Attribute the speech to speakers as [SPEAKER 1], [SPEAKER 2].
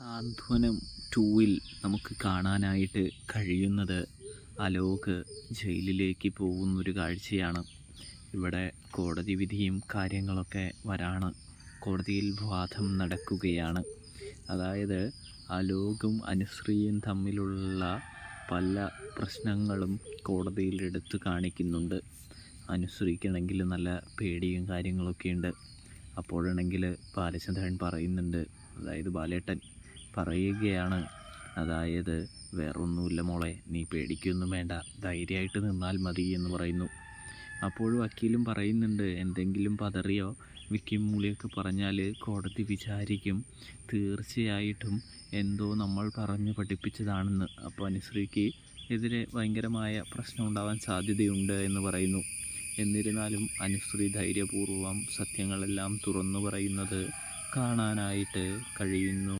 [SPEAKER 1] സാന്ത്വനം 2-ൽ നമുക്ക് കാണാനായിട്ട് കഴിയുന്നത് അലോക് ജയിലിലേക്ക് പോകുന്നൊരു കാഴ്ചയാണ്. ഇവിടെ കോടതി വിധിയും കാര്യങ്ങളൊക്കെ വരാണ്. കോടതിയിൽ വാദം നടക്കുകയാണ്. അതായത് അലോകും അനുശ്രീയും തമ്മിലുള്ള പല പ്രശ്നങ്ങളും കോടതിയിൽ എടുത്തു കാണിക്കുന്നുണ്ട്. അനുശ്രീക്കാണെങ്കിൽ നല്ല പേടിയും കാര്യങ്ങളൊക്കെ ഉണ്ട്. അപ്പോഴാണെങ്കിൽ ബാലചന്ദ്രൻ പറയുന്നുണ്ട്, അതായത് ബാലേട്ടൻ പറയുകയാണ്, അതായത് വേറൊന്നുമില്ല മോളെ, നീ പേടിക്കൊന്നും വേണ്ട, ധൈര്യമായിട്ട് നിന്നാൽ മതി എന്ന് പറയുന്നു. അപ്പോൾ വക്കീലും പറയുന്നുണ്ട്, എന്തെങ്കിലും പതറിയോ വിക്കിയും മൂളിയൊക്കെ പറഞ്ഞാൽ കോടതി വിചാരിക്കും, തീർച്ചയായിട്ടും എന്തോ നമ്മൾ പറഞ്ഞു പഠിപ്പിച്ചതാണെന്ന്. അപ്പോൾ അനുശ്രീക്ക് എതിരെ ഭയങ്കരമായ പ്രശ്നം ഉണ്ടാവാൻ സാധ്യതയുണ്ട് എന്ന് പറയുന്നു. എന്നിരുന്നാലും അനുശ്രീ ധൈര്യപൂർവ്വം സത്യങ്ങളെല്ലാം തുറന്നു പറയുന്നത് കാണാനായിട്ട് കഴിയുന്നു.